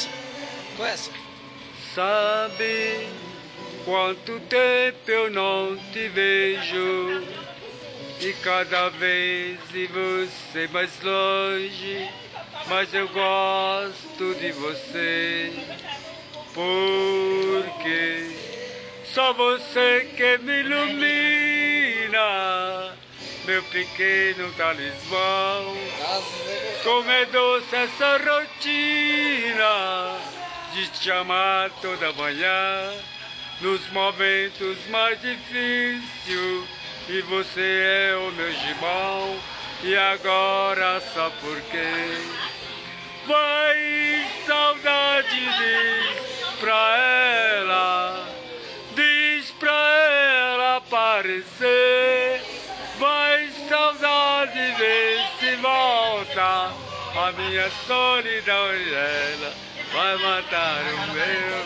essa? Qual é essa? Sabe quanto tempo eu não te vejo e cada vez de você mais longe, mas eu gosto de você porque só você que me ilumina, meu pequeno talismã. Como é doce essa rotina de te amar toda manhã, nos momentos mais difíceis, e você é o meu gibão. E agora só porque vai saudade, diz pra ela aparecer. Vai saudade, vê se volta, a minha solidão e ela vai matar o meu